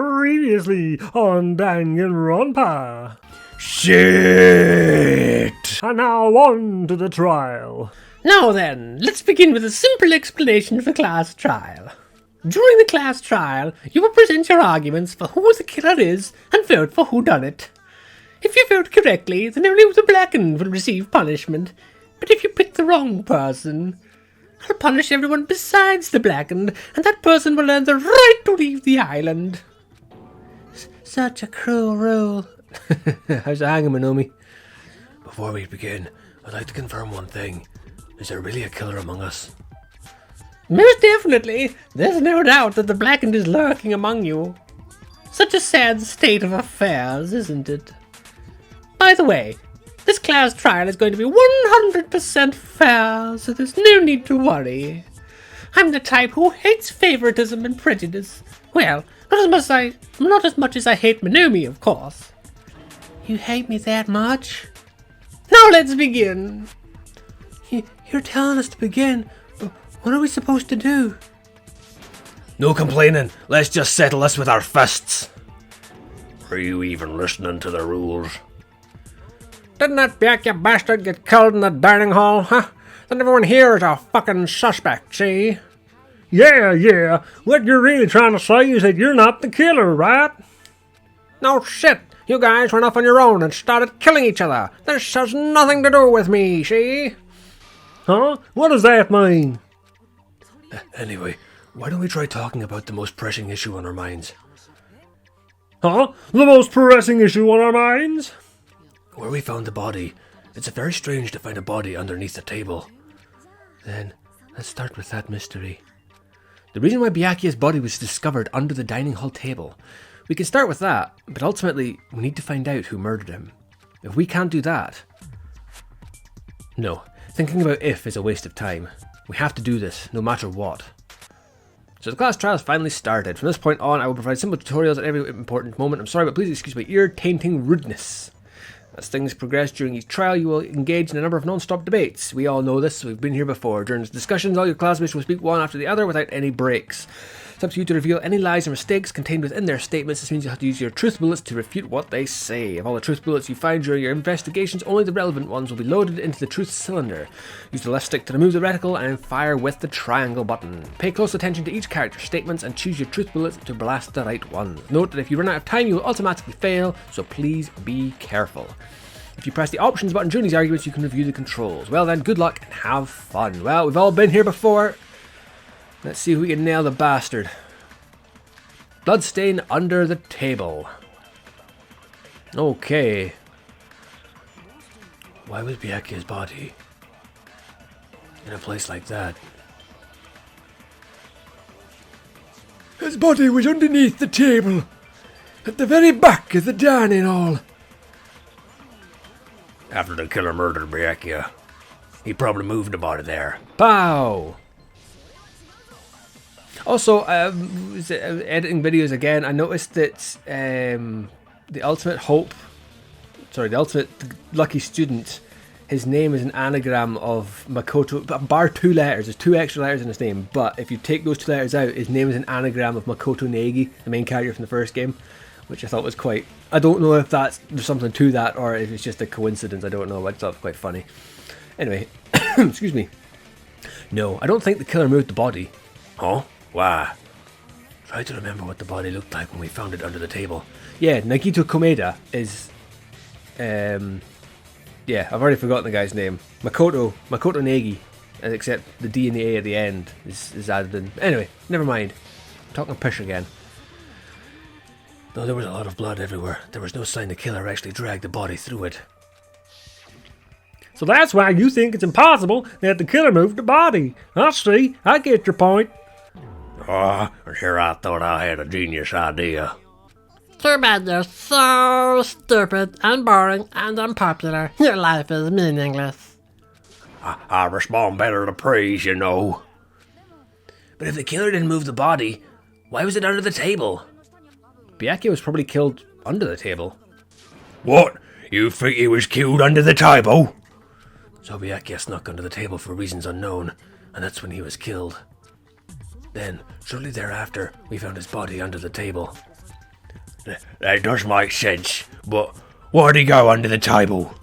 Previously on Danganronpa. Shit! And now on to the trial. Now then, let's begin with a simple explanation of the class trial. During the class trial, you will present your arguments for who the killer is and vote for who done it. If you vote correctly, then only the blackened will receive punishment. But if you pick the wrong person, I'll punish everyone besides the blackened, and that person will earn the right to leave the island. Such a cruel rule. How's it hanging, Minomi? Before we begin, I'd like to confirm one thing. Is there really a killer among us? Most definitely. There's no doubt that the blackened is lurking among you. Such a sad state of affairs, isn't it? By the way, this class trial is going to be 100% fair, so there's no need to worry. I'm the type who hates favoritism and prejudice. Well, not as much as I hate Minomi, of course. You hate me that much? Now let's begin. You're telling us to begin, but what are we supposed to do? No complaining. Let's just settle this with our fists. Are you even listening to the rules? Didn't that Pt.VII bastard get killed in the dining hall, huh? Then everyone here is a fucking suspect, see? Yeah. What you're really trying to say is that you're not the killer, right? No shit. You guys went off on your own and started killing each other. This has nothing to do with me, see? Huh? What does that mean? Anyway, why don't we try talking about the most pressing issue on our minds? Huh? The most pressing issue on our minds? Where we found the body. It's very strange to find a body underneath the table. Then, let's start with that mystery. The reason why Byakuya's body was discovered under the dining hall table. We can start with that, but ultimately, we need to find out who murdered him. If we can't do that... No, thinking about if is a waste of time. We have to do this, no matter what. So the class trial has finally started. From this point on, I will provide simple tutorials at every important moment. I'm sorry, but please excuse my ear-tainting rudeness. As things progress during each trial, you will engage in a number of non-stop debates. We all know this, we've been here before. During discussions, all your classmates will speak one after the other without any breaks. It's up to you to reveal any lies or mistakes contained within their statements. This means you have to use your truth bullets to refute what they say. Of all the truth bullets you find during your investigations, only the relevant ones will be loaded into the truth cylinder. Use the left stick to remove the reticle and fire with the triangle button. Pay close attention to each character's statements and choose your truth bullets to blast the right ones. Note that if you run out of time, you will automatically fail, so please be careful. If you press the options button during these arguments, you can review the controls. Well then, good luck and have fun. Well, we've all been here before. Let's see if we can nail the bastard. Bloodstain under the table. Okay. Why was Byakuya's body in a place like that? His body was underneath the table, at the very back of the dining hall. After the killer murdered Byakuya, he probably moved the body there. Pow! Also, editing videos again, I noticed that the ultimate lucky student, his name is an anagram of Makoto, bar 2 letters. There's 2 extra letters in his name, but if you take those 2 letters out, his name is an anagram of Makoto Neigi, the main character from the first game, which I thought was quite... I don't know if there's something to that or if it's just a coincidence, I don't know, I thought it was quite funny. Anyway, excuse me. No, I don't think the killer moved the body. Huh? Why? Try to remember what the body looked like when we found it under the table. Yeah, Nagito Komeda is... yeah, I've already forgotten the guy's name. Makoto Neigi, except the D and the A at the end is added in. Anyway, never mind. I'm talking pish again. Though there was a lot of blood everywhere, there was no sign the killer actually dragged the body through it. So that's why you think it's impossible that the killer moved the body. I see. I get your point. Sure, I thought I had a genius idea. Too bad you're so stupid and boring and unpopular. Your life is meaningless. I respond better to praise, you know. But if the killer didn't move the body, why was it under the table? Byakuya was probably killed under the table. What? You think he was killed under the table? So Byakuya snuck under the table for reasons unknown, and that's when he was killed. Then, shortly thereafter, we found his body under the table. That does make sense, but why'd he go under the table?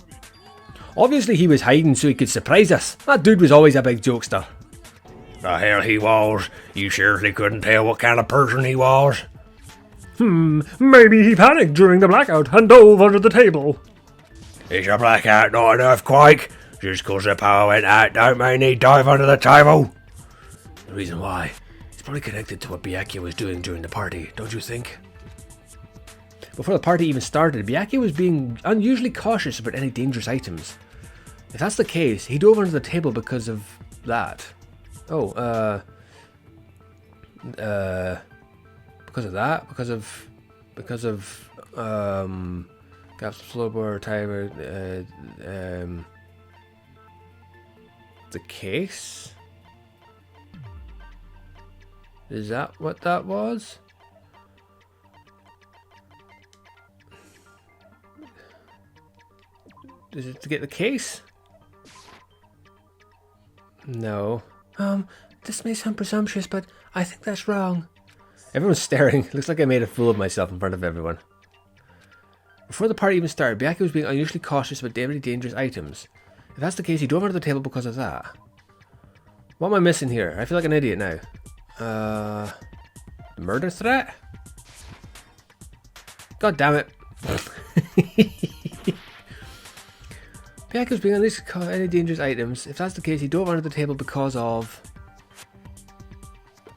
Obviously he was hiding so he could surprise us. That dude was always a big jokester. The hell he was. You seriously couldn't tell what kind of person he was? Maybe he panicked during the blackout and dove under the table. Is a blackout not an earthquake? Just 'cause the power went out don't mean he dive under the table. The reason why is probably connected to what Byakuya was doing during the party, don't you think? Before the party even started, Byakuya was being unusually cautious about any dangerous items. If that's the case, he dove under the table because of that. Oh, because of that? Because of, gaps, floorboard, timer, the case? Is that what that was? Is it to get the case? No. This may sound presumptuous, but I think that's wrong. Everyone's staring. Looks like I made a fool of myself in front of everyone. Before the party even started, Byakuya was being unusually cautious about very dangerous items. If that's the case, he drove under the table because of that. What am I missing here? I feel like an idiot now. The murder threat? God damn it. Byakuya was being unusually cautious about any dangerous items. If that's the case, he dove under the table because of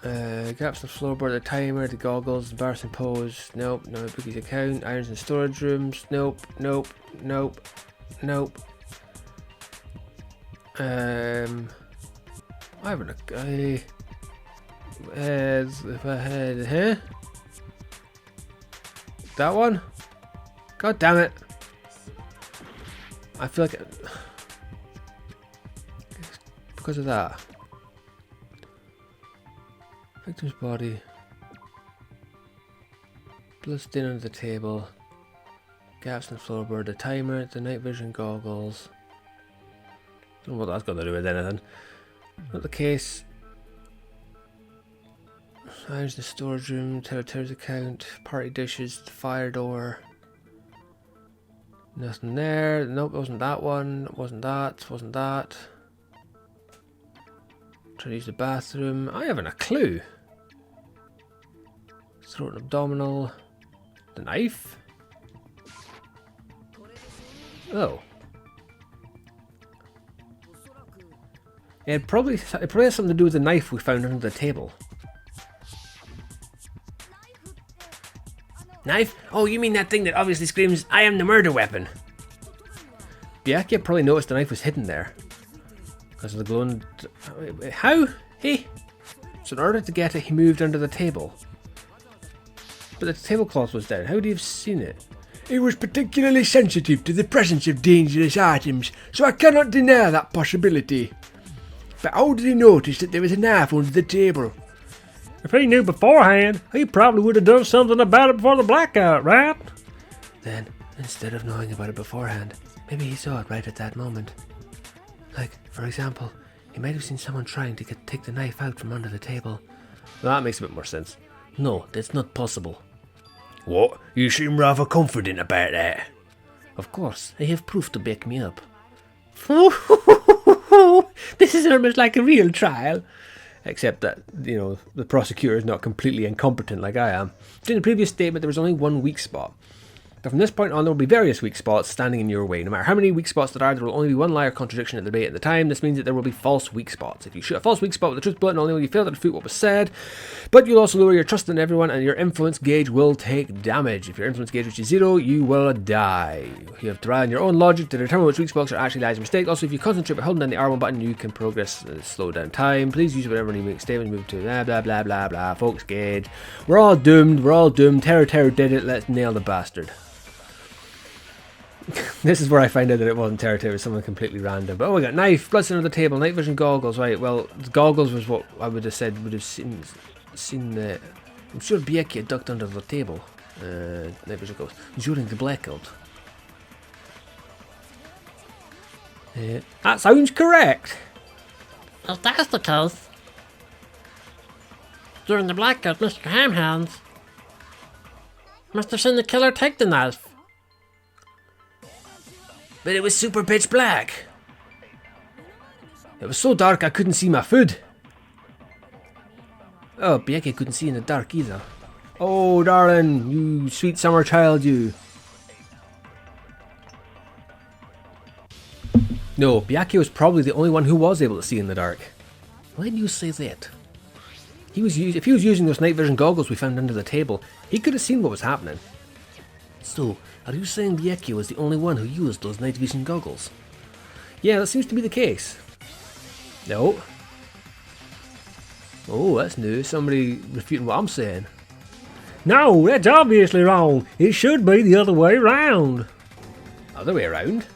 gaps in the floorboard, the timer, the goggles, embarrassing pose. Nope, no Bookie's account, irons in storage rooms. Nope, nope, nope, nope. I haven't huh? That one? God damn it. I feel like because of that. Victim's body. Blood stain under the table. Gaps in the floorboard. The timer. The night vision goggles. Don't know what that's got to do with anything. Not the case. Irons in the storage room. Terra's account. Party dishes. The fire door. Nothing there. Nope, it wasn't that one. It wasn't that. Wasn't that. Trying to use the bathroom. I haven't a clue. Throat and abdominal. The knife? Oh. Yeah, it probably has something to do with the knife we found under the table. Knife? Oh, you mean that thing that obviously screams, I am the murder weapon. Byakuya probably noticed the knife was hidden there. Because of the glowing... How? Hey? So in order to get it, he moved under the table. But the tablecloth was down. How would he have seen it? He was particularly sensitive to the presence of dangerous items, so I cannot deny that possibility. But how did he notice that there was a knife under the table? If he knew beforehand, he probably would have done something about it before the blackout, right? Then, instead of knowing about it beforehand, maybe he saw it right at that moment. Like, for example, he might have seen someone trying to take the knife out from under the table. Well, that makes a bit more sense. No, that's not possible. What? You seem rather confident about that. Of course, I have proof to back me up. This is almost like a real trial. Except that, you know, the prosecutor is not completely incompetent like I am. In the previous statement, there was only one weak spot. But from this point on, there will be various weak spots standing in your way. No matter how many weak spots there are, there will only be one lie or contradiction at the debate at the time. This means that there will be false weak spots. If you shoot a false weak spot with the truth bullet, not only will you fail to refute what was said, but you'll also lower your trust in everyone, and your influence gauge will take damage. If your influence gauge reaches 0, you will die. You have to rely on your own logic to determine which weak spots are actually lies or mistakes. Also, if you concentrate by holding down the R1 button, you can progress slow down time. Please use whatever you make statements, move to blah blah blah blah blah. Folks, gauge. We're all doomed. We're all doomed. Terror did it. Let's nail the bastard. This is where I find out that it wasn't Terror, it was someone completely random. But oh, we got knife, blood under the table, night vision goggles. Right, well, the goggles was what I would have said would have seen the. I'm sure Byakuya ducked under the table. Night vision goggles during the blackout. That sounds correct. If that's the case, during the blackout, Mr. Hamhands Must have seen the killer take the knife. But it was super pitch black. It was so dark I couldn't see my food. Oh, Byakuya couldn't see in the dark either. Oh, darling, you sweet summer child, you. No, Byakuya was probably the only one who was able to see in the dark. Why do you say that? If he was using those night vision goggles we found under the table, he could have seen what was happening. So, are you saying Byakuya was the only one who used those night vision goggles? Yeah, that seems to be the case. No. Oh, that's new. Somebody refuting what I'm saying. No, that's obviously wrong. It should be the other way round. Other way around?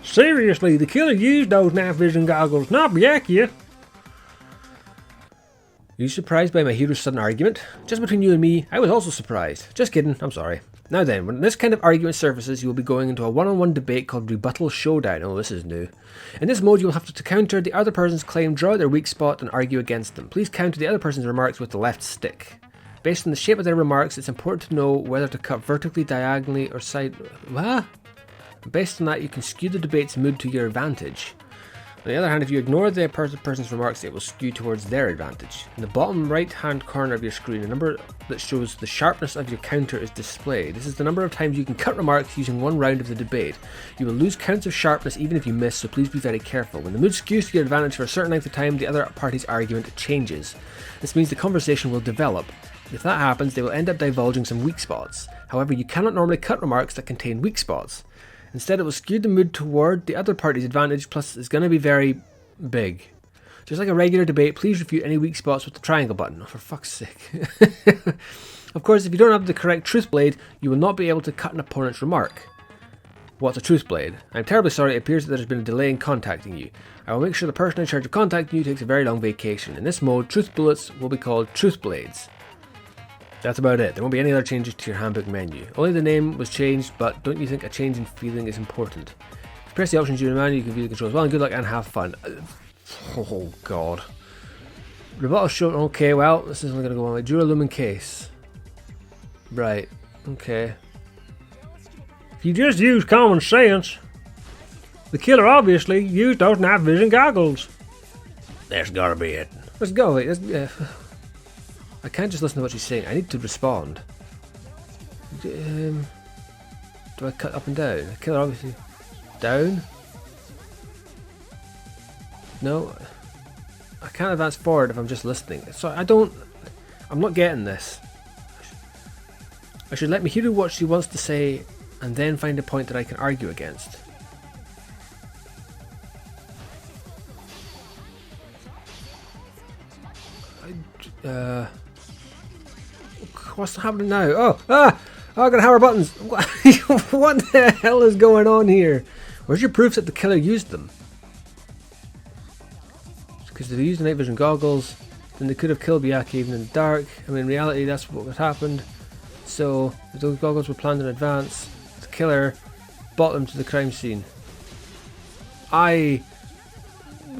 Seriously, the killer used those night vision goggles, not Byakuya. Are you surprised by my hero's sudden argument? Just between you and me, I was also surprised. Just kidding, I'm sorry. Now then, when this kind of argument surfaces, you will be going into a one-on-one debate called Rebuttal Showdown. Oh, this is new. In this mode, you will have to counter the other person's claim, draw out their weak spot, and argue against them. Please counter the other person's remarks with the left stick. Based on the shape of their remarks, it's important to know whether to cut vertically, diagonally, or side... What? Based on that, you can skew the debate's mood to your advantage. On the other hand, if you ignore the person's remarks, it will skew towards their advantage. In the bottom right-hand corner of your screen, a number that shows the sharpness of your counter is displayed. This is the number of times you can cut remarks using one round of the debate. You will lose counts of sharpness even if you miss, so please be very careful. When the mood skews to your advantage for a certain length of time, the other party's argument changes. This means the conversation will develop. If that happens, they will end up divulging some weak spots. However, you cannot normally cut remarks that contain weak spots. Instead, it will skew the mood toward the other party's advantage, plus it's going to be very big. Just like a regular debate, please refute any weak spots with the triangle button. Oh, for fuck's sake. Of course, if you don't have the correct truth blade, you will not be able to cut an opponent's remark. What's a truth blade? I'm terribly sorry, it appears that there's been a delay in contacting you. I will make sure the person in charge of contacting you takes a very long vacation. In this mode, truth bullets will be called truth blades. That's about it. There won't be any other changes to your handbook menu. Only the name was changed, but don't you think a change in feeling is important? If you press the options during the menu, you can view the controls. Well, and good luck and have fun. Oh, God. Rebuttal Showdown. Okay, well, this is only going to go on. Like Duralumin case. Right. Okay. If you just use common sense, the killer obviously used those night vision goggles. That's gotta be it. Let's go. Wait, I can't just listen to what she's saying. I need to respond. Do I cut up and down? The killer obviously... Down? No. I can't advance forward if I'm just listening. So I'm not getting this. I should let Mihiru what she wants to say and then find a point that I can argue against. What's happening now? I gotta hammer buttons. What the hell is going on here? Where's your proof that the killer used them? Because if they used the night vision goggles, then they could have killed Byakuya even in the dark. I mean, in reality, that's what had happened. So, if those goggles were planned in advance, the killer brought them to the crime scene. I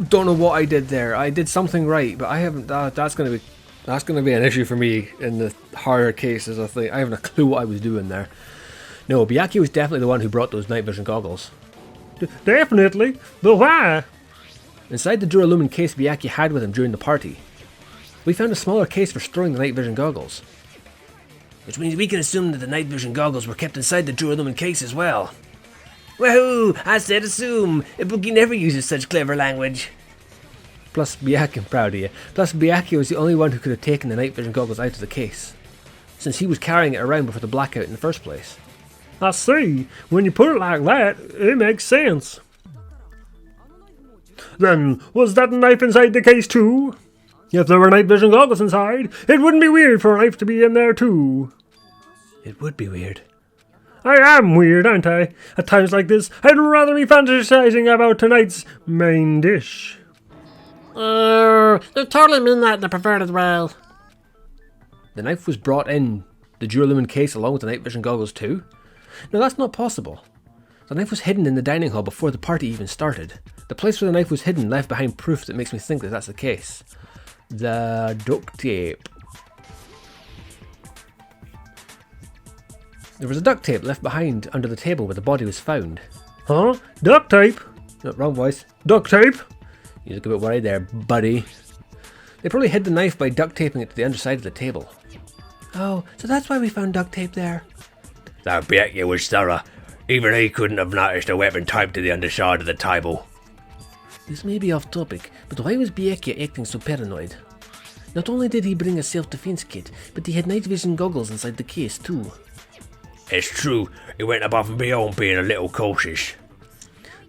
don't know what I did there. I did something right, but I haven't. That's gonna be an issue for me in the harder cases. I think I haven't a clue what I was doing there. No, Byakuya was definitely the one who brought those night vision goggles. Definitely, but why? Inside the Duralumin case Byakuya had with him during the party, we found a smaller case for storing the night vision goggles. Which means we can assume that the night vision goggles were kept inside the Duralumin case as well. Woohoo! I said assume! Ibuki never uses such clever language. Plus Byakuya, I'm proud of you. Plus Byakuya was the only one who could have taken the night vision goggles out of the case, since he was carrying it around before the blackout in the first place. I see. When you put it like that, it makes sense. Then, was that knife inside the case too? If there were night vision goggles inside, it wouldn't be weird for a knife to be in there too. It would be weird. I am weird, aren't I? At times like this, I'd rather be fantasizing about tonight's main dish. You totally mean that in a perverted way. The knife was brought in the Duralumin case along with the night vision goggles too? No, that's not possible. The knife was hidden in the dining hall before the party even started. The place where the knife was hidden left behind proof that makes me think that that's the case. The duct tape. There was a duct tape left behind under the table where the body was found. Huh? Duct tape? No, wrong voice. Duct tape? You look a bit worried there, buddy. They probably hid the knife by duct taping it to the underside of the table. Oh, so that's why we found duct tape there. That Byakuya was thorough. Even he couldn't have noticed a weapon typed to the underside of the table. This may be off topic, but why was Byakuya acting so paranoid? Not only did he bring a self-defense kit, but he had night vision goggles inside the case too. It's true, he went above and beyond being a little cautious.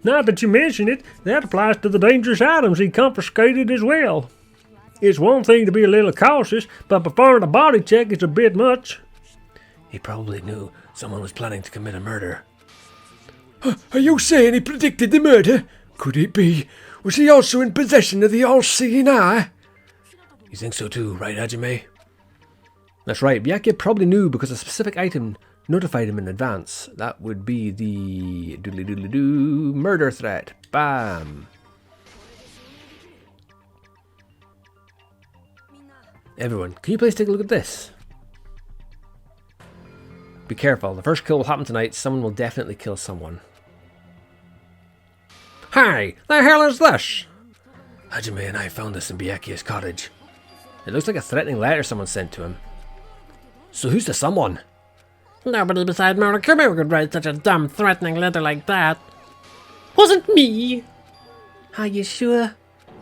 Now that you mention it, that applies to the dangerous items he confiscated as well. It's one thing to be a little cautious, but performing a body check is a bit much. He probably knew someone was planning to commit a murder. Are you saying he predicted the murder? Could it be? Was he also in possession of the all-seeing eye? You think so too, right, Hajime? That's right, Byakuya probably knew because a specific item notified him in advance. That would be the doodly-doodly-doo murder threat. Bam! Everyone, can you please take a look at this? Be careful, the first kill will happen tonight. Someone will definitely kill someone. Hey, the hell is this? Hajime and I found this in Byakuya's cottage. It looks like a threatening letter someone sent to him. So who's the someone? Nobody beside Murakami could write such a dumb, threatening letter like that. Wasn't me. Are you sure?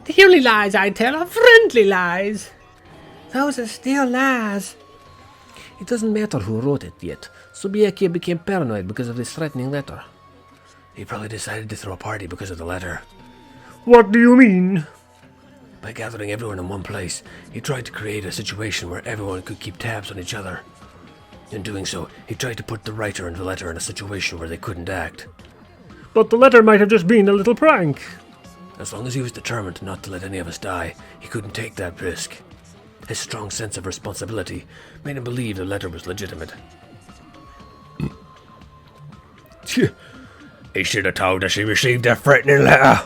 The only lies I tell are friendly lies. Those are still lies. It doesn't matter who wrote it yet, so Byakuya became paranoid because of this threatening letter. He probably decided to throw a party because of the letter. What do you mean? By gathering everyone in one place, he tried to create a situation where everyone could keep tabs on each other. In doing so, he tried to put the writer and the letter in a situation where they couldn't act. But the letter might have just been a little prank. As long as he was determined not to let any of us die, he couldn't take that risk. His strong sense of responsibility made him believe the letter was legitimate. He should have told us he received a threatening letter.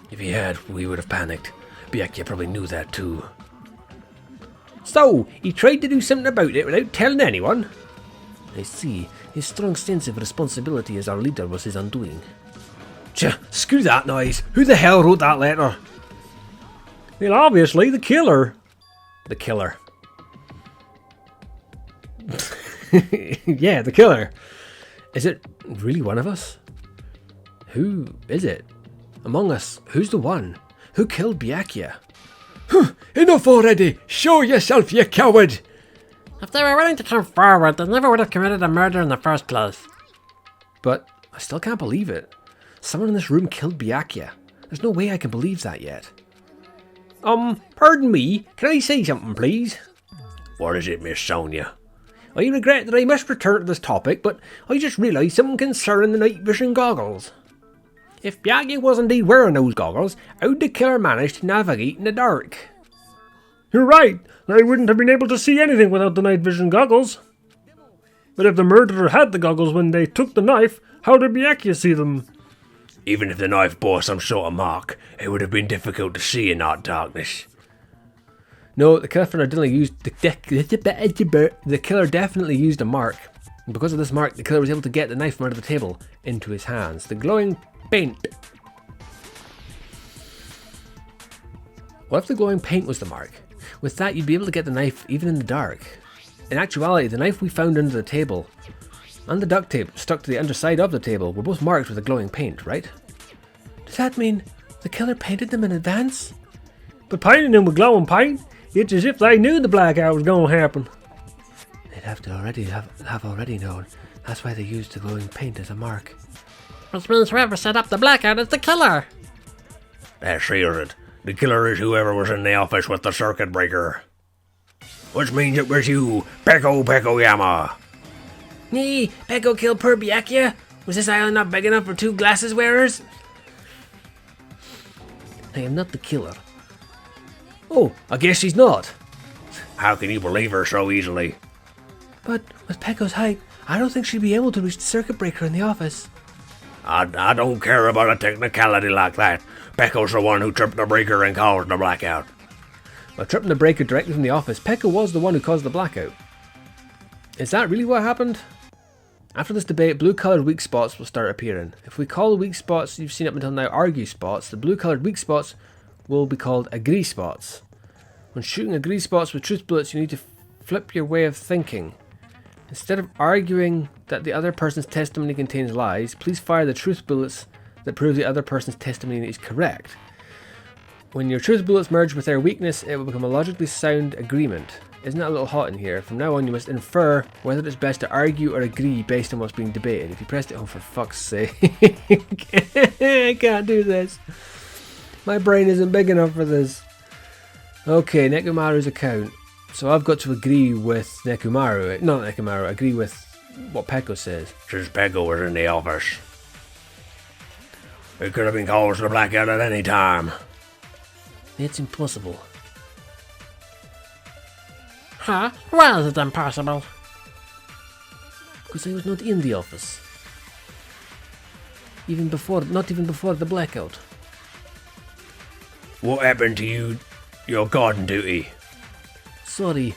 If he had, we would have panicked. Byakuya probably knew that too. So, he tried to do something about it without telling anyone? I see. His strong sense of responsibility as our leader was his undoing. Screw that noise. Who the hell wrote that letter? Well, obviously, the killer. The killer. Yeah, the killer. Is it really one of us? Who is it? Among us, who's the one? Who killed Byakuya? Enough already! Show yourself, you coward! If they were willing to come forward, they never would have committed a murder in the first place. But I still can't believe it. Someone in this room killed Byakuya. There's no way I can believe that yet. Pardon me, can I say something, please? What is it, Miss Sonia? I regret that I must return to this topic, but I just realised something concerning the night vision goggles. If Byakuya was indeed wearing those goggles, how'd the killer manage to navigate in the dark? You're right. They wouldn't have been able to see anything without the night vision goggles. But if the murderer had the goggles when they took the knife, how did Byakuya see them? Even if the knife bore some sort of mark, it would have been difficult to see in that darkness. No, the killer definitely used the killer definitely used a mark. And because of this mark, the killer was able to get the knife from under the table into his hands. The glowing paint. What if the glowing paint was the mark? With that, you'd be able to get the knife even in the dark. In actuality, the knife we found under the table and the duct tape stuck to the underside of the table were both marked with the glowing paint, right? Does that mean the killer painted them in advance? But painting them with glowing paint, it's as if they knew the blackout was going to happen. They'd have to have already known. That's why they used the glowing paint as a mark. Which means whoever set up the blackout is the killer. That seals it. The killer is whoever was in the office with the circuit breaker. Which means it was you, Peko Yama. Nee, Peko killed poor Byakuya? Was this island not big enough for 2 glasses wearers? I am not the killer. Oh, I guess she's not. How can you believe her so easily? But with Peko's height, I don't think she'd be able to reach the circuit breaker in the office. I don't care about a technicality like that. Peko's the one who tripped the breaker and caused the blackout. By tripping the breaker directly from the office, Peko was the one who caused the blackout. Is that really what happened? After this debate, blue-coloured weak spots will start appearing. If we call the weak spots you've seen up until now argue spots, the blue-coloured weak spots will be called agree spots. When shooting agree spots with truth bullets, you need to flip your way of thinking. Instead of arguing that the other person's testimony contains lies, please fire the truth bullets that prove the other person's testimony is correct. When your truth bullets merge with their weakness, it will become a logically sound agreement. Isn't that a little hot in here? From now on, you must infer whether it's best to argue or agree based on what's being debated. If you pressed it, oh, for fuck's sake. I can't do this. My brain isn't big enough for this. Okay, Nekomaru's account. So I've got to agree with Nekomaru. Not Nekomaru, agree with what Peko says. Since Peko was in the office, it could have been caused to blackout at any time. It's impossible. Huh? Why is it impossible? Because I was not in the office. Not even before the blackout. What happened to your garden duty? Sorry.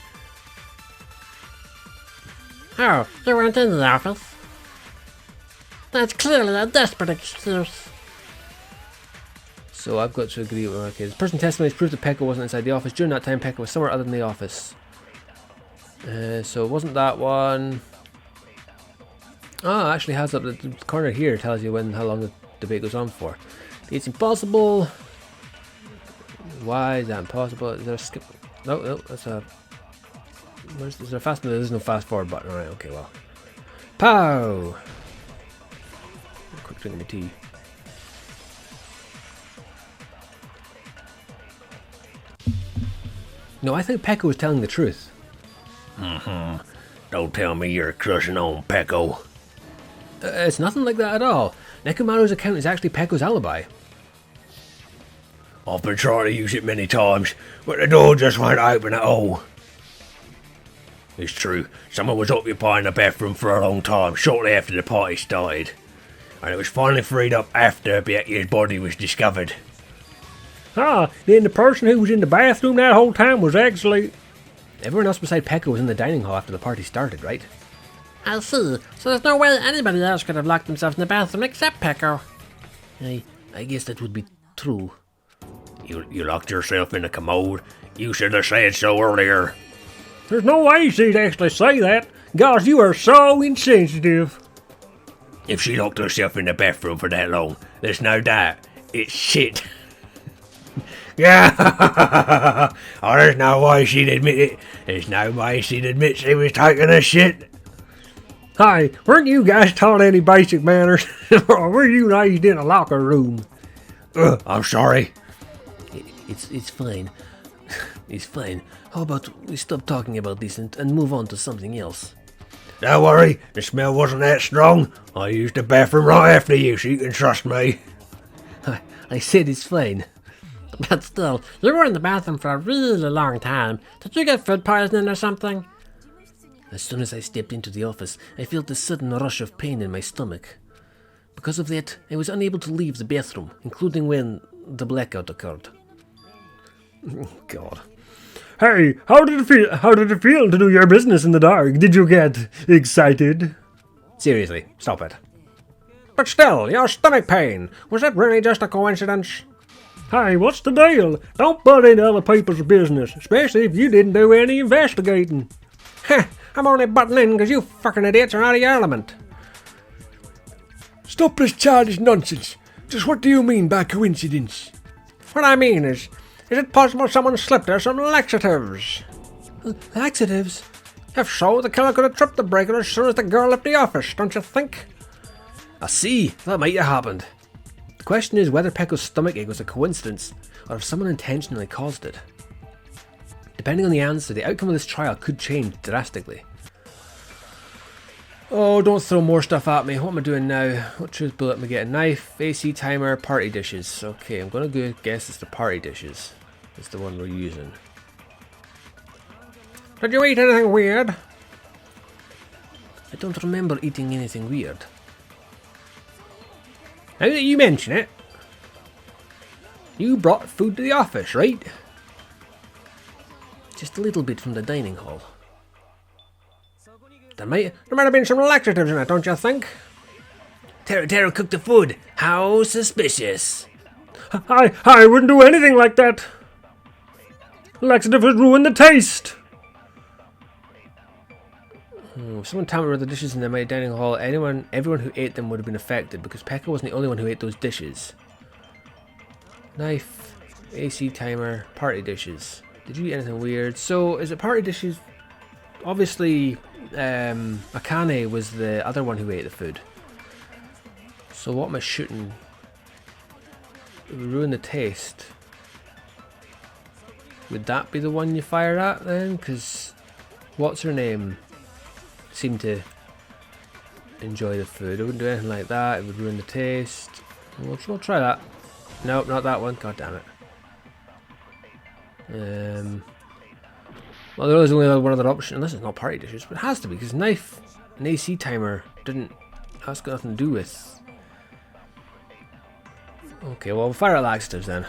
Oh, you weren't in the office? That's clearly a desperate excuse. So I've got to agree with... Okay, the person testimony proved that Peko wasn't inside the office. During that time, Peko was somewhere other than the office. So it wasn't that one. Oh, it actually has up the corner here, tells you how long the debate goes on for. It's impossible. Why is that impossible? Is there a skip? No, that's a... Is there a fast... No, there's no fast forward button. Alright, okay, well. Pow! Quick drink of my tea. No, I think Peko was telling the truth. Don't tell me you're crushing on Peko. It's nothing like that at all. Nekomaru's account is actually Peko's alibi. I've been trying to use it many times, but the door just won't open at all. It's true, someone was occupying the bathroom for a long time, shortly after the party started. And it was finally freed up after Byakuya's body was discovered. Ah, then the person who was in the bathroom that whole time was actually... Everyone else beside Peko was in the dining hall after the party started, right? I see. So there's no way anybody else could have locked themselves in the bathroom except Peko. I guess that would be true. You locked yourself in the commode? You should have said so earlier. There's no way she'd actually say that. Gosh, you are so insensitive. If she locked herself in the bathroom for that long, there's no doubt it's shit. Yeah, oh, there's no way she'd admit it. There's no way she'd admit she was taking a shit. Hey, weren't you guys taught any basic manners? Or were you raised in a locker room? I'm sorry. It's fine. It's fine. How about we stop talking about this and move on to something else? Don't worry, the smell wasn't that strong. I used the bathroom right after you, so you can trust me. I said it's fine. But still, you were in the bathroom for a really long time. Did you get food poisoning or something? As soon as I stepped into the office, I felt a sudden rush of pain in my stomach. Because of that, I was unable to leave the bathroom, including when the blackout occurred. God. Hey, how did it feel to do your business in the dark? Did you get excited? Seriously, stop it. But still, your stomach pain, was that really just a coincidence? Hey, what's the deal? Don't butt into other people's business, especially if you didn't do any investigating. Heh, I'm only butting in because you fucking idiots are out of your element. Stop this childish nonsense. Just what do you mean by coincidence? What I mean is it possible someone slipped her some laxatives? Laxatives? If so, the killer could have tripped the breaker as soon as the girl left the office, don't you think? I see, that might have happened. The question is whether Peko's stomachache was a coincidence, or if someone intentionally caused it. Depending on the answer, the outcome of this trial could change drastically. Oh, don't throw more stuff at me. What am I doing now? What truth bullet am I getting? Knife, AC timer, party dishes. Okay, I'm gonna go guess it's the party dishes. It's the one we're using. Did you eat anything weird? I don't remember eating anything weird. Now that you mention it, you brought food to the office, right? Just a little bit from the dining hall. There might have been some laxatives in it, don't you think? Taro cooked the food. How suspicious. I wouldn't do anything like that. Laxative would ruin the taste. If someone tampered with the dishes in the mighty dining hall, everyone who ate them would have been affected, because Pekka wasn't the only one who ate those dishes. Knife, AC timer, party dishes. Did you eat anything weird? So, is it party dishes? Obviously, Akane was the other one who ate the food. So what am I shooting? It would ruin the taste. Would that be the one you fire at then? Because what's her name seemed to enjoy the food. It wouldn't do anything like that. It would ruin the taste. We'll try that. Nope, not that one. God damn it. Well, there is only one other option, unless it's not party dishes, but it has to be, because knife and AC timer didn't. That's got nothing to do with. Okay, well, we'll fire at laxatives then.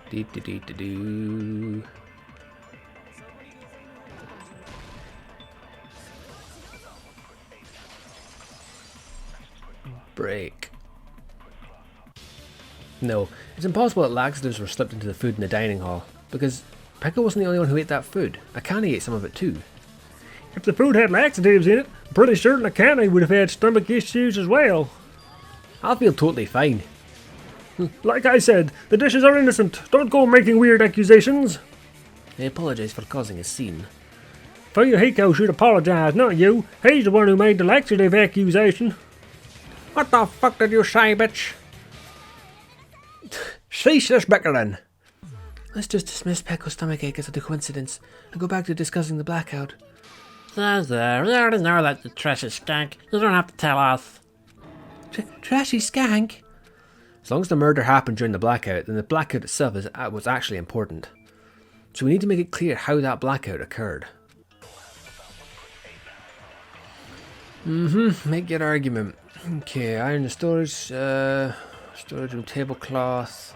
Dee-dee-dee-dee-doo. Break. No, it's impossible that laxatives were slipped into the food in the dining hall, because Pekka wasn't the only one who ate that food. Akane ate some of it too. If the food had laxatives in it, I'm pretty certain Akane would have had stomach issues as well. I'll feel totally fine. Like I said, the dishes are innocent. Don't go making weird accusations. I apologise for causing a scene. Fuyuhiko should apologise, not you. He's the one who made the laxative accusation. What the fuck did you say, bitch? Cease this bickering. Let's just dismiss Pekko's stomachache as a coincidence and go back to discussing the blackout. There, we already know that you trashy skank. You don't have to tell us. Trashy skank? As long as the murder happened during the blackout, then the blackout itself was actually important. So we need to make it clear how that blackout occurred. Make your argument. Okay, iron the storage room tablecloth.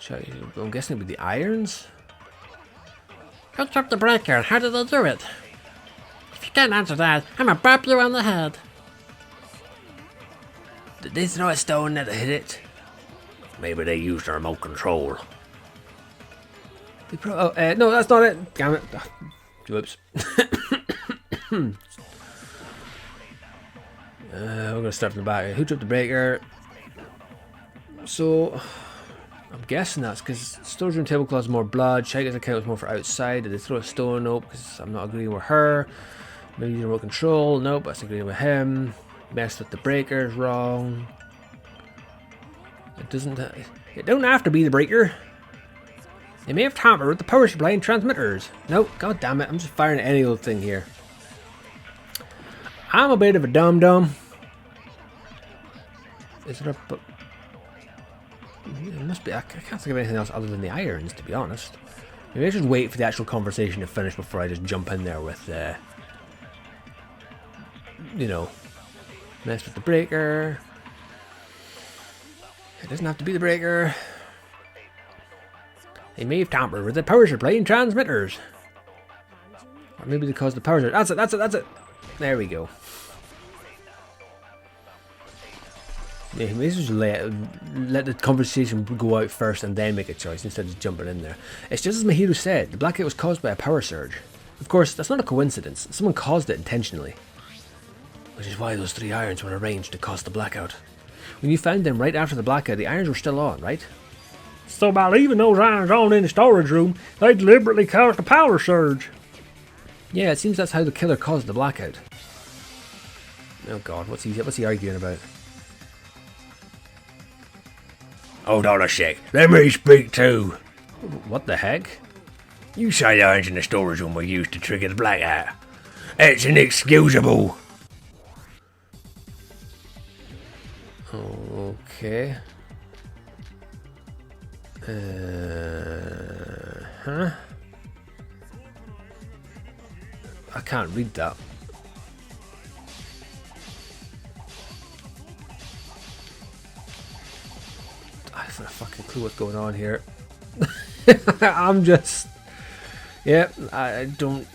I'm guessing it would be the irons? Who tripped the breaker? How did they do it? If you can't answer that, I'm gonna bop you on the head. Did they throw a stone that hit it? Maybe they used their remote control. No, that's not it. Damn it. Whoops. We're going to start from the back. Who tripped the breaker? So, I'm guessing that's because storage room tablecloth is more blood. Shika's account is more for outside. Did they throw a stone? Nope, because I'm not agreeing with her. Maybe remote control. Nope, that's agreeing with him. Messed with the breakers, wrong. It don't have to be the breaker. They may have tampered with the power supply and transmitters. Nope, god damn it, I'm just firing at any old thing here. I'm a bit of a dum-dum. Is it a... It must be... I can't think of anything else other than the irons, to be honest. Maybe I should wait for the actual conversation to finish before I just jump in there with, you know... Mess with the breaker. It doesn't have to be the breaker. They may have tampered with the power supply and transmitters. Or maybe they caused the power surge. That's it. There we go. Yeah, maybe just let the conversation go out first and then make a choice instead of just jumping in there. It's just as Mahiro said, the blackout was caused by a power surge. Of course, that's not a coincidence. Someone caused it intentionally. Which is why those 3 irons were arranged to cause the blackout. When you found them right after the blackout, the irons were still on, right? So by leaving those irons on in the storage room, they deliberately caused a power surge. Yeah, it seems that's how the killer caused the blackout. Oh god, what's he arguing about? Hold on a sec. Let me speak too. What the heck? You say the irons in the storage room were used to trigger the blackout. It's inexcusable. Okay. Huh? I can't read that. I have no fucking clue what's going on here. I'm just... Yeah, I don't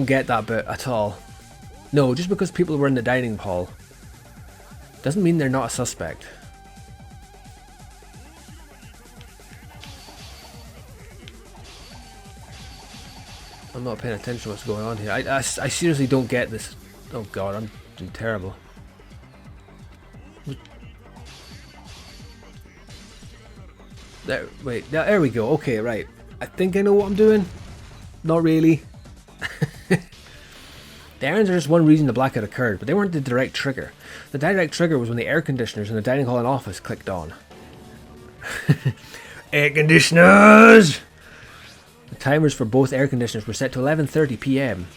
get that bit at all. No, just because people were in the dining hall doesn't mean they're not a suspect. I'm not paying attention to what's going on here. I seriously don't get this. Oh god, I'm doing terrible. There we go. Okay, right. I think I know what I'm doing. Not really. The irons are just one reason the blackout occurred, but they weren't the direct trigger. The direct trigger was when the air conditioners in the dining hall and office clicked on. Air conditioners! The timers for both air conditioners were set to 11:30 p.m.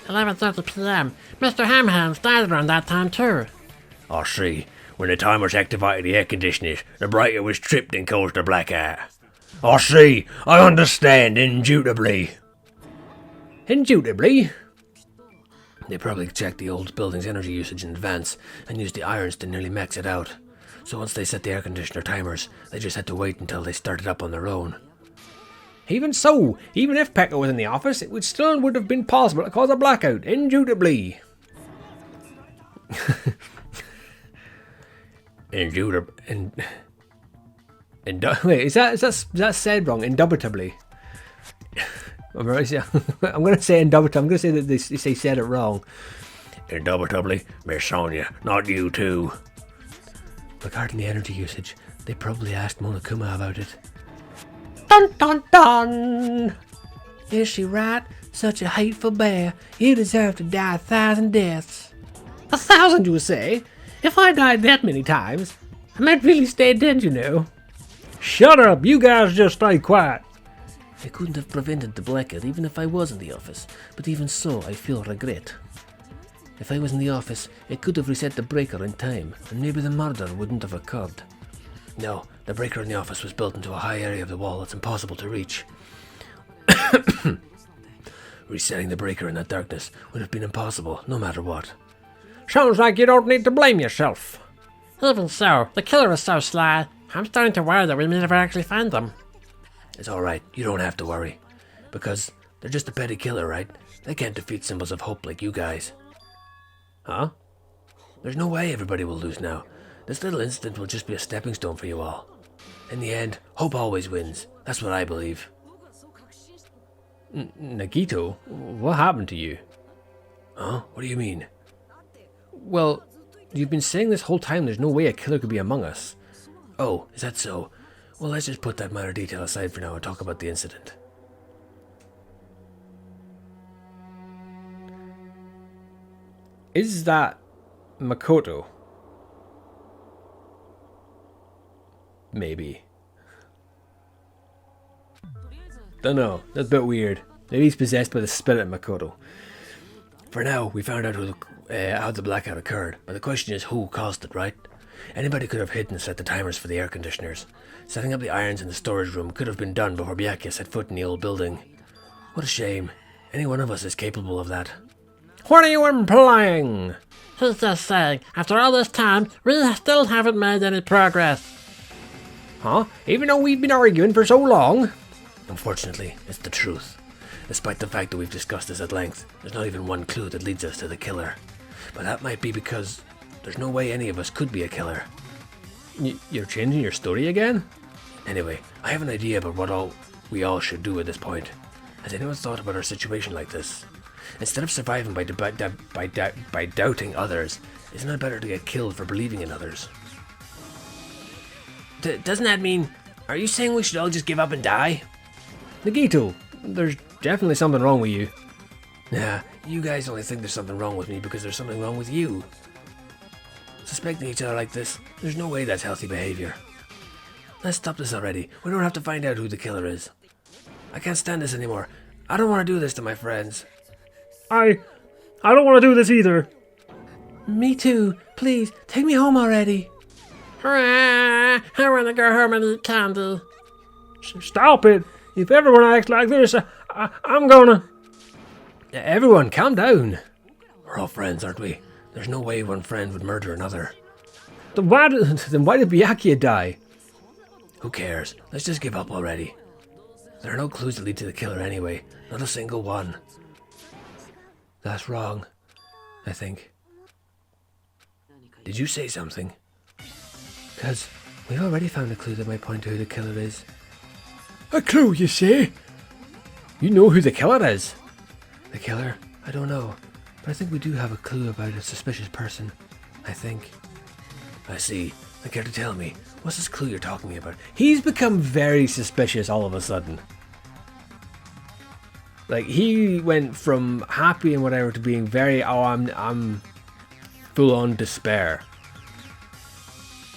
11:30 p.m. Mr. Hamhams died around that time too. I see. When the timers activated the air conditioners, the breaker was tripped and caused a blackout. I see. I understand, indubitably. Indubitably? They probably checked the old building's energy usage in advance and used the irons to nearly max it out. So once they set the air conditioner timers, they just had to wait until they started up on their own. Even so, even if Pekka was in the office, it would have been possible to cause a blackout, indubitably. Wait, is that said wrong? Indubitably. I'm going to say indubitably. I'm going to say that they said it wrong. Indubitably, Miss Sonia, not you too. Regarding the energy usage, they probably asked Monokuma about it. Dun dun dun! Is she right? Such a hateful bear. You deserve to die 1,000 deaths. 1,000, you say? If I died that many times, I might really stay dead, you know. Shut up! You guys just stay quiet. I couldn't have prevented the blackout even if I was in the office, but even so, I feel regret. If I was in the office, it could have reset the breaker in time, and maybe the murder wouldn't have occurred. No, the breaker in the office was built into a high area of the wall that's impossible to reach. Resetting the breaker in that darkness would have been impossible, no matter what. Sounds like you don't need to blame yourself. Even so, the killer is so sly, I'm starting to worry that we may never actually find them. It's alright, you don't have to worry. Because they're just a petty killer, right? They can't defeat symbols of hope like you guys. Huh? There's no way everybody will lose now. This little incident will just be a stepping stone for you all. In the end, hope always wins. That's what I believe. Nagito, what happened to you? Huh? What do you mean? Well, you've been saying this whole time there's no way a killer could be among us. Oh, is that so? Well, let's just put that minor detail aside for now and talk about the incident. Is that Makoto? Maybe. Don't know. That's a bit weird. Maybe he's possessed by the spirit of Makoto. For now, we found out how the blackout occurred, but the question is who caused it, right? Anybody could have hidden and set the timers for the air conditioners. Setting up the irons in the storage room could have been done before Byakuya set foot in the old building. What a shame. Any one of us is capable of that. What are you implying? He's just saying, after all this time, we still haven't made any progress. Huh? Even though we've been arguing for so long? Unfortunately, it's the truth. Despite the fact that we've discussed this at length, there's not even one clue that leads us to the killer. But that might be because there's no way any of us could be a killer. You're changing your story again? Anyway, I have an idea about what we all should do at this point. Has anyone thought about our situation like this? Instead of surviving by doubting others, isn't it better to get killed for believing in others? Doesn't that mean... Are you saying we should all just give up and die? Nagito, there's definitely something wrong with you. Nah, you guys only think there's something wrong with me because there's something wrong with you. Suspecting each other like this, there's no way that's healthy behavior. Let's stop this already. We don't have to find out who the killer is. I can't stand this anymore. I don't want to do this to my friends. I don't want to do this either. Me too. Please, take me home already. Hurrah! I want to go home and eat candy. Stop it. If everyone acts like this, I'm gonna... Everyone, calm down. We're all friends, aren't we? There's no way one friend would murder another. Then why did Byakuya die? Who cares? Let's just give up already. There are no clues that lead to the killer anyway. Not a single one. That's wrong, I think. Did you say something? Because we've already found a clue that might point to who the killer is. A clue, you say? You know who the killer is? The killer? I don't know. But I think we do have a clue about a suspicious person. I think. I see. Then care to tell me, what's this clue you're talking about? He's become very suspicious all of a sudden. Like, he went from happy and whatever to being very, I'm full on despair.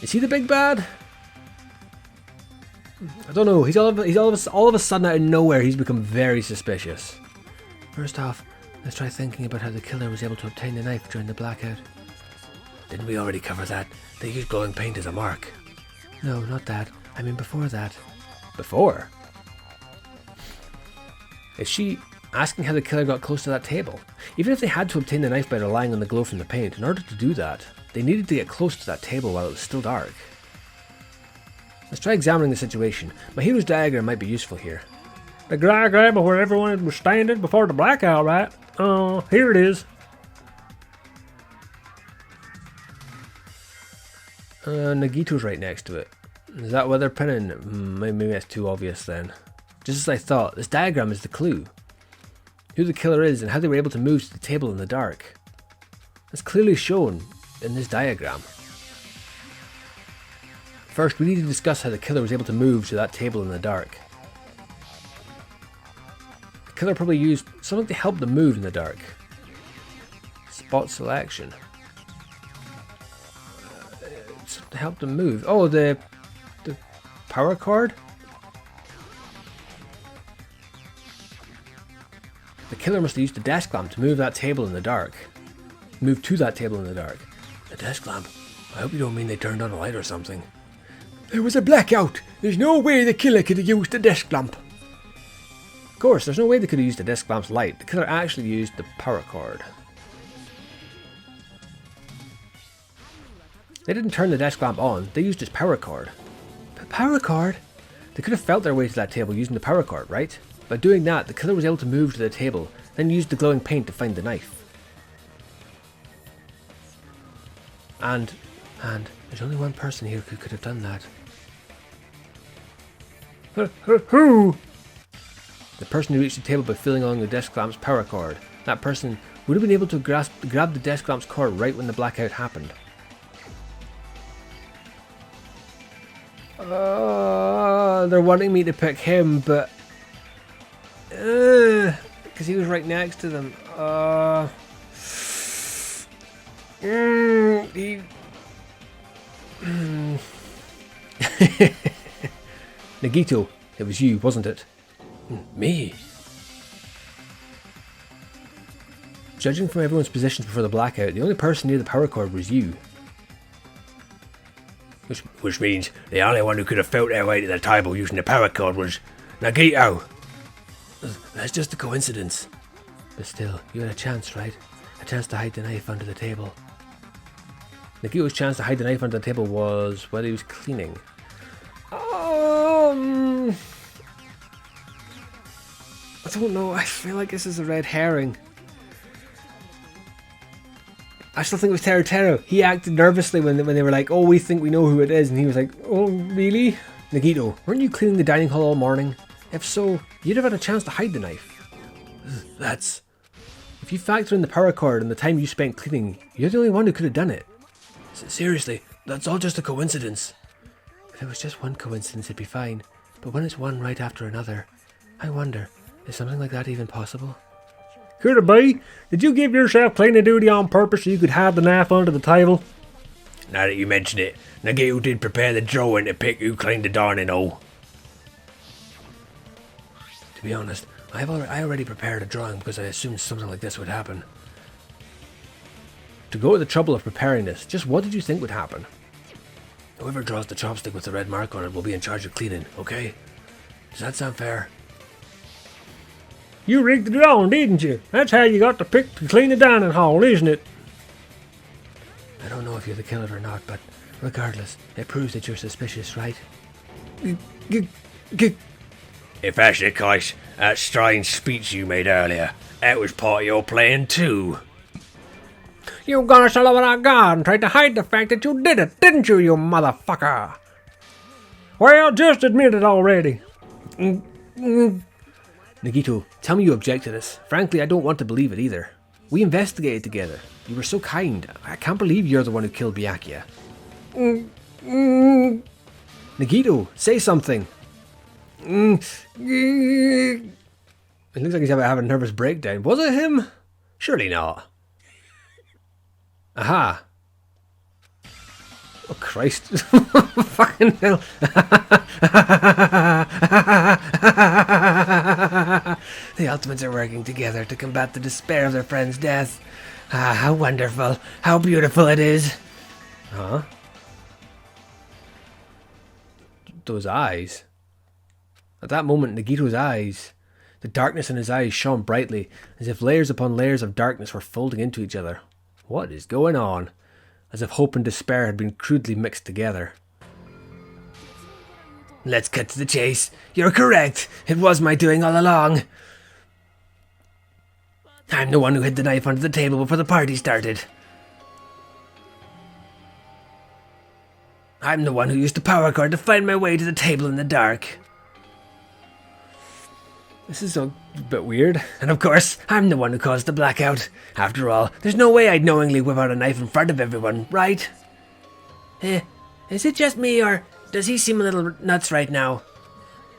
Is he the big bad? I don't know. He's all of a sudden out of nowhere, he's become very suspicious. First off, let's try thinking about how the killer was able to obtain the knife during the blackout. Didn't we already cover that? They used glowing paint as a mark. No, not that. I mean before that. Before? Is she asking how the killer got close to that table? Even if they had to obtain the knife by relying on the glow from the paint, in order to do that, they needed to get close to that table while it was still dark. Let's try examining the situation. My hero's diagram might be useful here. The diagram of where everyone was standing before the blackout, right? Here it is. Nagito's right next to it. Is that what they're pinning? Maybe that's too obvious then. Just as I thought, this diagram is the clue. Who the killer is and how they were able to move to the table in the dark. It's clearly shown in this diagram. First, we need to discuss how the killer was able to move to that table in the dark. The killer probably used something to help them move in the dark. Spot selection. To help them move. Oh, the power cord? The killer must have used the desk lamp to move that table in the dark. Move to that table in the dark. The desk lamp? I hope you don't mean they turned on a light or something. There was a blackout. There's no way the killer could have used the desk lamp. Of course, there's no way they could have used the desk lamp's light. The killer actually used the power cord. They didn't turn the desk lamp on, they used his power cord. But power cord? They could have felt their way to that table using the power cord, right? By doing that, the killer was able to move to the table, then used the glowing paint to find the knife. And there's only one person here who could have done that. Who? The person who reached the table by feeling along the desk lamp's power cord. That person would have been able to grab the desk lamp's cord right when the blackout happened. They're wanting me to pick him, but because he was right next to them. Nagito, it was you, wasn't it? Me? Judging from everyone's positions before the blackout, the only person near the power cord was you. Which means the only one who could have felt their way to the table using the power cord was Nagito. That's just a coincidence. But still, you had a chance, right? A chance to hide the knife under the table. Nagito's chance to hide the knife under the table was while he was cleaning. I don't know, I feel like this is a red herring. I still think it was Tero. He acted nervously when they were like, oh, we think we know who it is. And he was like, oh, really? Nagito, weren't you cleaning the dining hall all morning? If so, you'd have had a chance to hide the knife. That's... If you factor in the power cord and the time you spent cleaning, you're the only one who could have done it. Seriously, that's all just a coincidence. If it was just one coincidence, it'd be fine. But when it's one right after another, I wonder, is something like that even possible? Could it be? Did you give yourself cleaning duty on purpose so you could hide the knife under the table? Now that you mention it, Nagito did prepare the drawing to pick who cleaned the dining hall. To be honest, I already prepared a drawing because I assumed something like this would happen. To go to the trouble of preparing this, just what did you think would happen? Whoever draws the chopstick with the red mark on it will be in charge of cleaning, okay? Does that sound fair? You rigged the drawing, didn't you? That's how you got to pick to clean the dining hall, isn't it? I don't know if you're the killer or not, but regardless, it proves that you're suspicious, right? If that's the case, that strange speech you made earlier, that was part of your plan too. You got us all over our guard and tried to hide the fact that you did it, didn't you motherfucker? Well, just admit it already. Nagito, tell me you object to this. Frankly, I don't want to believe it either. We investigated together. You were so kind. I can't believe you're the one who killed Byakuya. Nagito, say something. It looks like he's having a nervous breakdown. Was it him? Surely not. Aha. Oh, Christ. Fucking hell. The Ultimates are working together to combat the despair of their friend's death. Ah, how wonderful. How beautiful it is. Huh? Those eyes. At that moment, Nagito's eyes, the darkness in his eyes shone brightly, as if layers upon layers of darkness were folding into each other. What is going on? As if hope and despair had been crudely mixed together. Let's cut to the chase. You're correct. It was my doing all along. I'm the one who hid the knife under the table before the party started. I'm the one who used the power cord to find my way to the table in the dark. This is a bit weird. And of course, I'm the one who caused the blackout. After all, there's no way I'd knowingly whip out a knife in front of everyone, right? Is it just me, or does he seem a little nuts right now?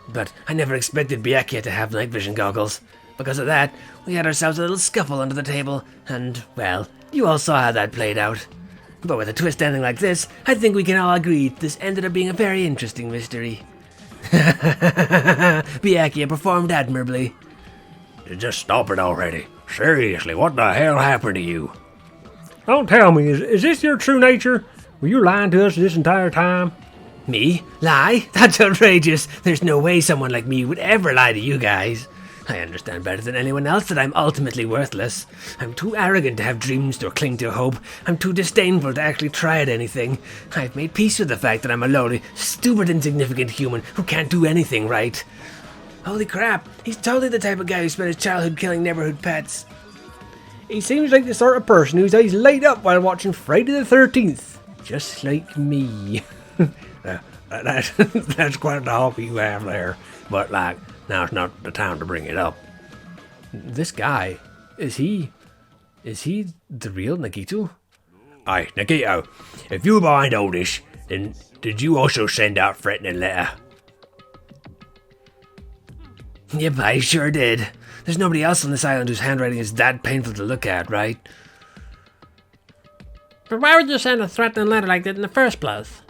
But I never expected Byakuya to have night vision goggles. Because of that, we had ourselves a little scuffle under the table, and, well, you all saw how that played out. But with a twist ending like this, I think we can all agree this ended up being a very interesting mystery. Byakuya performed admirably. Just stop it already. Seriously, what the hell happened to you? Don't tell me, is this your true nature? Were you lying to us this entire time? Me? Lie? That's outrageous. There's no way someone like me would ever lie to you guys. I understand better than anyone else that I'm ultimately worthless. I'm too arrogant to have dreams or cling to hope. I'm too disdainful to actually try at anything. I've made peace with the fact that I'm a lowly, stupid, insignificant human who can't do anything right. Holy crap, he's totally the type of guy who spent his childhood killing neighborhood pets. He seems like the sort of person whose eyes light up while watching Friday the 13th. Just like me. That's quite the hobby you have there. But, now's not the time to bring it up. This guy, is he the real Nagito? Aye, Nagito, if you were behind all this, then did you also send out threatening letter? Yep, I sure did. There's nobody else on this island whose handwriting is that painful to look at, right? But why would you send a threatening letter like that in the first place?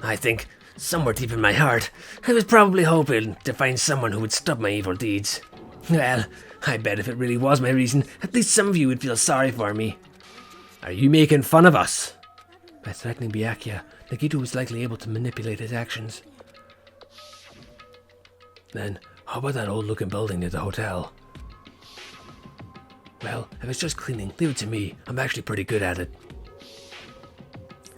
I think, somewhere deep in my heart, I was probably hoping to find someone who would stop my evil deeds. Well, I bet if it really was my reason, at least some of you would feel sorry for me. Are you making fun of us? By threatening Byakuya, Nagito was likely able to manipulate his actions. Then, how about that old-looking building near the hotel? Well, if it's just cleaning, leave it to me. I'm actually pretty good at it.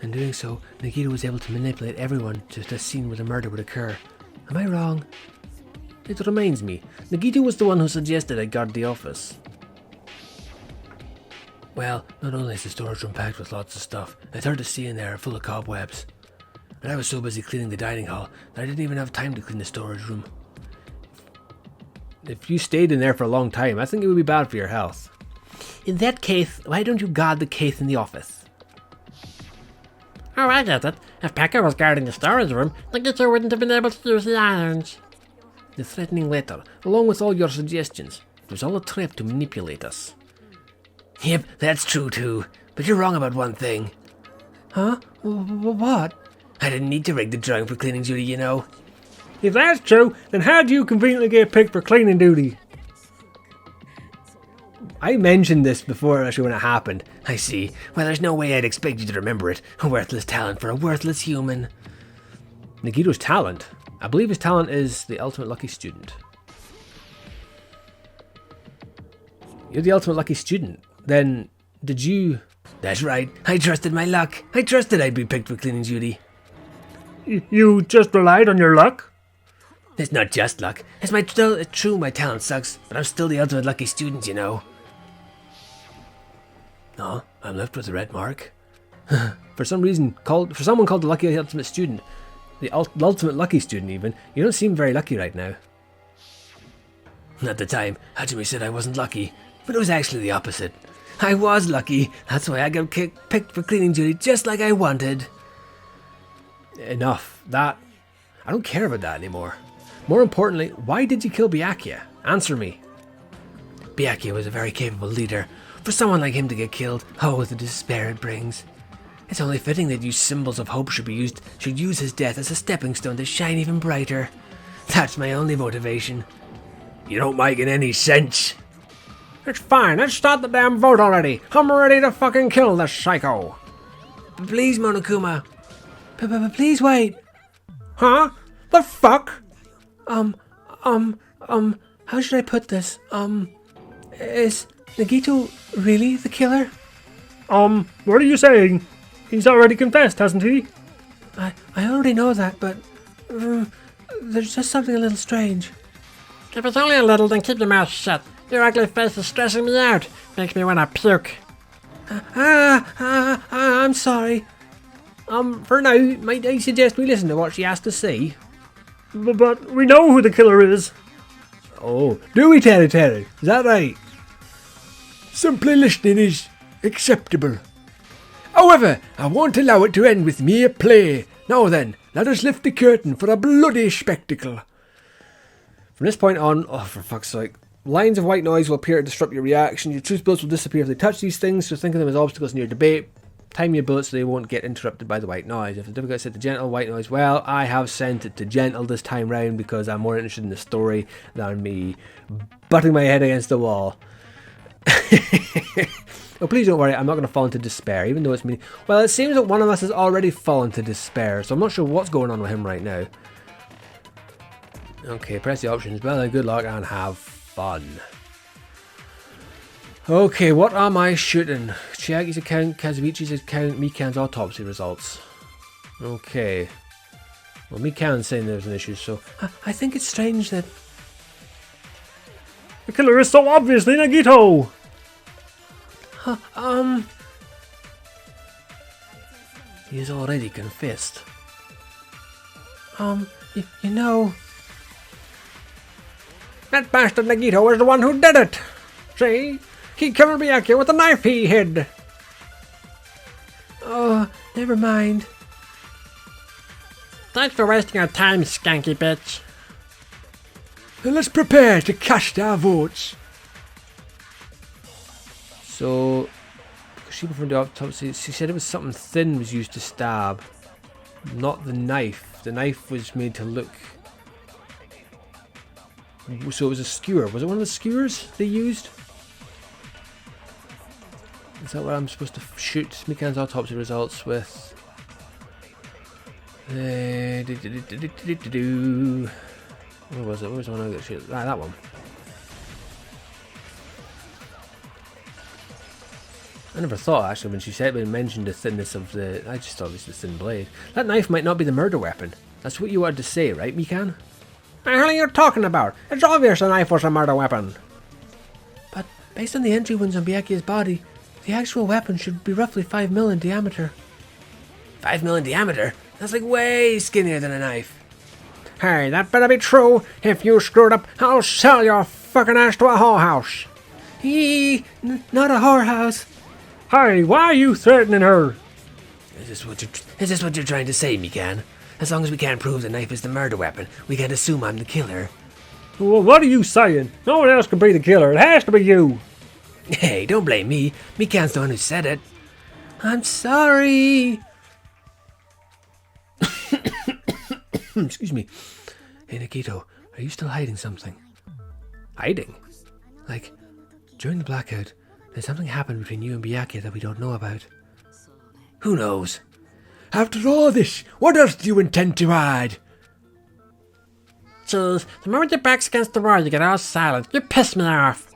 In doing so, Nagito was able to manipulate everyone to the scene where the murder would occur. Am I wrong? It reminds me, Nagito was the one who suggested I guard the office. Well, not only is the storage room packed with lots of stuff, it's hard to see in there full of cobwebs. And I was so busy cleaning the dining hall that I didn't even have time to clean the storage room. If you stayed in there for a long time, I think it would be bad for your health. In that case, why don't you guard the case in the office? Oh, I get it. If Pekka was guarding the storage room, the Gitcher wouldn't have been able to use the irons. The threatening letter, along with all your suggestions, it was all a trap to manipulate us. Yep, that's true too. But you're wrong about one thing. Huh? What? I didn't need to rig the drawing for cleaning duty, you know. If that's true, then how do you conveniently get picked for cleaning duty? I mentioned this before actually when it happened. I see. Well, there's no way I'd expect you to remember it. A worthless talent for a worthless human. Nagito's talent? I believe his talent is the ultimate lucky student. You're the ultimate lucky student. Then, did you... That's right. I trusted my luck. I trusted I'd be picked for cleaning duty. You just relied on your luck? It's not just luck. It's true my talent sucks, but I'm still the ultimate lucky student, you know. No, I'm left with a red mark. For someone called the lucky ultimate student, the ultimate lucky student even, you don't seem very lucky right now. At the time, Hajime said I wasn't lucky, but it was actually the opposite. I was lucky. That's why I got picked for cleaning duty just like I wanted. Enough. I don't care about that anymore. More importantly, why did you kill Byakuya? Answer me. Byakuya was a very capable leader. For someone like him to get killed, oh, the despair it brings. It's only fitting that you symbols of hope should use his death as a stepping stone to shine even brighter. That's my only motivation. You don't make any sense. It's fine, let's start the damn vote already. I'm ready to fucking kill this psycho. Please, Monokuma. Please wait. Huh? The fuck? How should I put this? Is Nagito really the killer? What are you saying? He's already confessed, hasn't he? I already know that, but there's just something a little strange. If it's only a little, then keep your mouth shut. Your ugly face is stressing me out. Makes me want to puke. I'm sorry. For now, might I suggest we listen to what she has to say? But we know who the killer is. Oh, do we, Terry? Is that right? Simply listening is acceptable. However, I won't allow it to end with mere play. Now then, let us lift the curtain for a bloody spectacle. From this point on, oh for fuck's sake, lines of white noise will appear to disrupt your reaction. Your truth bullets will disappear if they touch these things, so think of them as obstacles in your debate. Time your bullets so they won't get interrupted by the white noise. If the difficulty is set to gentle white noise, well, I have sent it to gentle this time round because I'm more interested in the story than me butting my head against the wall. Oh, please don't worry, I'm not going to fall into despair, even though it's me. Well, it seems that one of us has already fallen to despair, so I'm not sure what's going on with him right now. Okay, press the options. Well, good luck and have fun. Okay, what am I shooting? Chiaki's account, Kazuichi's account, Mikan's autopsy results. Okay. Well, Mikan's saying there's an issue, so I think it's strange that... The killer is so obviously Nagito! He has already confessed. You know... That bastard Nagito is the one who did it! See? He killed Byakuya with the knife he hid! Oh, never mind. Thanks for wasting our time, skanky bitch. Then let's prepare to cast our votes. So, because she performed the autopsy, she said it was something thin was used to stab, not the knife. The knife was made to look... So it was a skewer. Was it one of the skewers they used? Is that what I'm supposed to shoot Mikan's autopsy results with? Where was it? Where was the one I got to shoot? Ah, that one. I never thought, actually, when she said, when mentioned the thinness of the... I just thought it was the thin blade. That knife might not be the murder weapon. That's what you wanted to say, right, Mikan? What the hell are you talking about? It's obvious the knife was a murder weapon. But based on the entry wounds on Byakuya's body, the actual weapon should be roughly 5 mil in diameter. 5 mil in diameter? That's like way skinnier than a knife. Hey, that better be true. If you screwed up, I'll sell your fucking ass to a whorehouse. Not a whorehouse. Hey, why are you threatening her? Is this what you're trying to say, Mikan? As long as we can't prove the knife is the murder weapon, we can't assume I'm the killer. Well, what are you saying? No one else could be the killer. It has to be you. Hey, don't blame me. Mikan's the one who said it. I'm sorry. Excuse me. Hey, Nagito, are you still hiding something? Hiding? Like, during the blackout, did something happen between you and Byakuya that we don't know about? Who knows? After all this, what else do you intend to hide? Jeez, the moment your back's against the wall, you get all silent. You piss me off.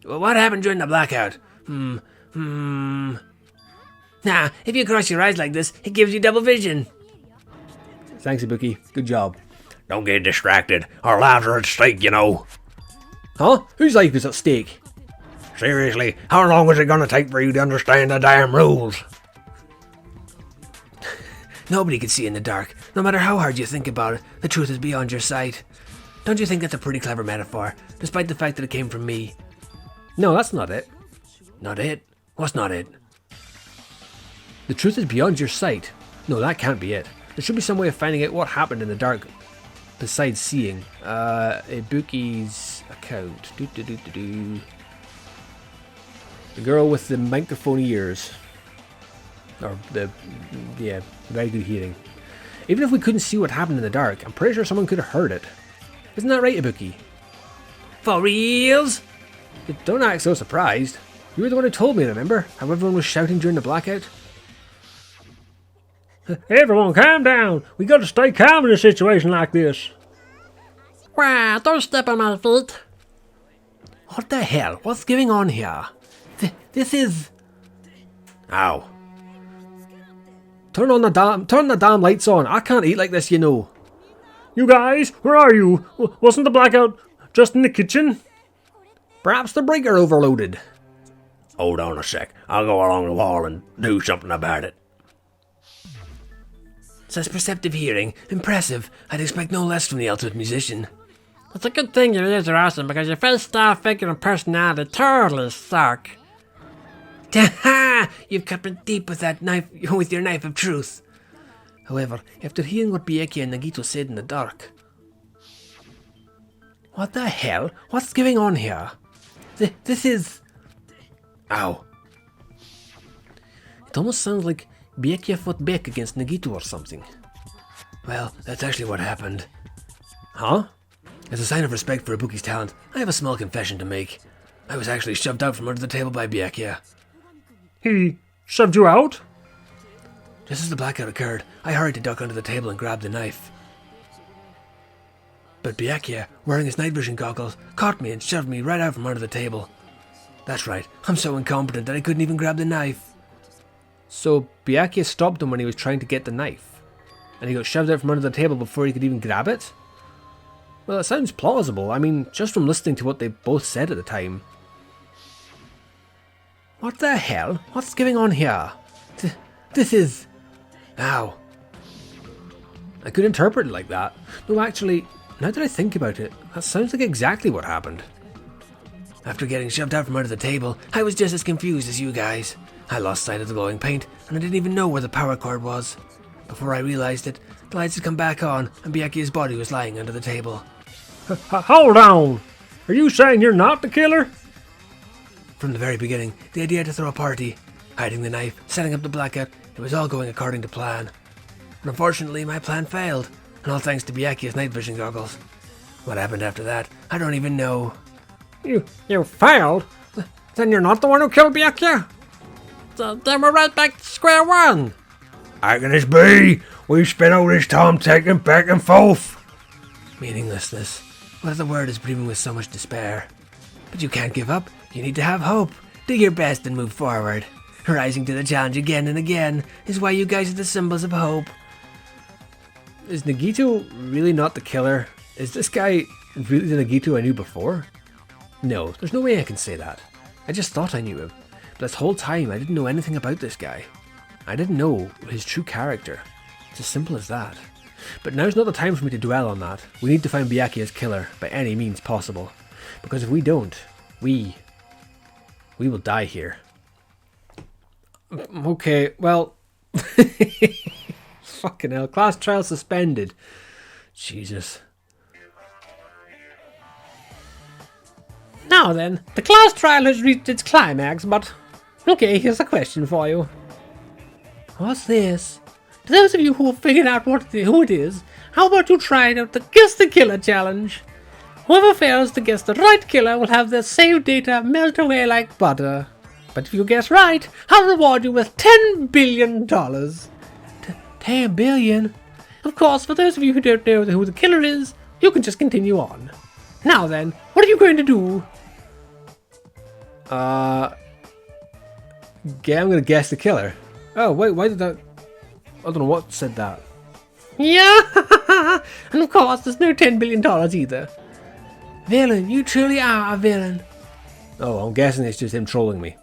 Well, what happened during the blackout? Nah, if you cross your eyes like this, it gives you double vision. Thanks, Ibuki. Good job. Don't get distracted. Our lives are at stake, you know. Huh? Whose life is at stake? Seriously, how long is it gonna take for you to understand the damn rules? Nobody can see in the dark. No matter how hard you think about it, the truth is beyond your sight. Don't you think that's a pretty clever metaphor, despite the fact that it came from me? No, that's not it. Not it? What's not it? The truth is beyond your sight. No, that can't be it. There should be some way of finding out what happened in the dark besides seeing. Ibuki's account. The girl with the microphone ears. Yeah, very good hearing. Even if we couldn't see what happened in the dark, I'm pretty sure someone could have heard it. Isn't that right, Ibuki? For reals? Don't act so surprised. You were the one who told me, remember? How everyone was shouting during the blackout? Everyone, calm down. We gotta stay calm in a situation like this. Wow, don't step on my feet. What the hell? What's going on here? This is... Ow. Turn the damn lights on. I can't eat like this, you know. You guys, where are you? Wasn't the blackout just in the kitchen? Perhaps the breaker overloaded. Hold on a sec. I'll go along the wall and do something about it. Says perceptive hearing. Impressive. I'd expect no less from the ultimate musician. It's a good thing your ears are awesome because your face, style, figure, and personality totally suck. Ha! You've cut me deep with that knife, with your knife of truth. However, after hearing what Bieki and Nagito said in the dark... What the hell? What's going on here? This is... Ow. It almost sounds like Bieki fought back against Nagito or something. Well, that's actually what happened. Huh? As a sign of respect for Ibuki's talent, I have a small confession to make. I was actually shoved out from under the table by Byakuya. He shoved you out? Just as the blackout occurred, I hurried to duck under the table and grab the knife. But Byakuya, wearing his night vision goggles, caught me and shoved me right out from under the table. That's right, I'm so incompetent that I couldn't even grab the knife. So Byakuya stopped him when he was trying to get the knife, and he got shoved out from under the table before he could even grab it? Well, it sounds plausible. I mean, just from listening to what they both said at the time. What the hell? What's going on here? This is... Ow. I could interpret it like that. No, actually, now that I think about it, that sounds like exactly what happened. After getting shoved out from under the table, I was just as confused as you guys. I lost sight of the glowing paint, and I didn't even know where the power cord was. Before I realized it, the lights had come back on, and Byakuya's body was lying under the table. Hold on! Are you saying you're not the killer? From the very beginning, the idea to throw a party, hiding the knife, setting up the blackout, it was all going according to plan. And unfortunately, my plan failed, and all thanks to Byakuya's night vision goggles. What happened after that, I don't even know. You failed? Then you're not the one who killed Byakuya? Then we're right back to square one. How can this be? We've spent all this time taking back and forth. Meaninglessness. What if the word is brimming with so much despair? But you can't give up. You need to have hope. Do your best and move forward. Rising to the challenge again and again is why you guys are the symbols of hope. Is Nagito really not the killer? Is this guy really the Nagito I knew before? No, there's no way I can say that. I just thought I knew him. But this whole time I didn't know anything about this guy. I didn't know his true character. It's as simple as that. But now's not the time for me to dwell on that. We need to find Byakuya's killer by any means possible. Because if we don't, we will die here. Okay, well... Fucking hell, class trial suspended. Jesus. Now then, the class trial has reached its climax, but... Okay, here's a question for you. What's this? To those of you who have figured out who it is, how about you try out the Guess the Killer challenge? Whoever fails to guess the right killer will have their saved data melt away like butter. But if you guess right, I'll reward you with $10 billion. 10 billion? Of course, for those of you who don't know who the killer is, you can just continue on. Now then, what are you going to do? I'm gonna guess the killer. Oh, wait, why did that... I don't know what said that. Yeah, and of course there's no $10 billion either. Villain, you truly are a villain. Oh, I'm guessing it's just him trolling me.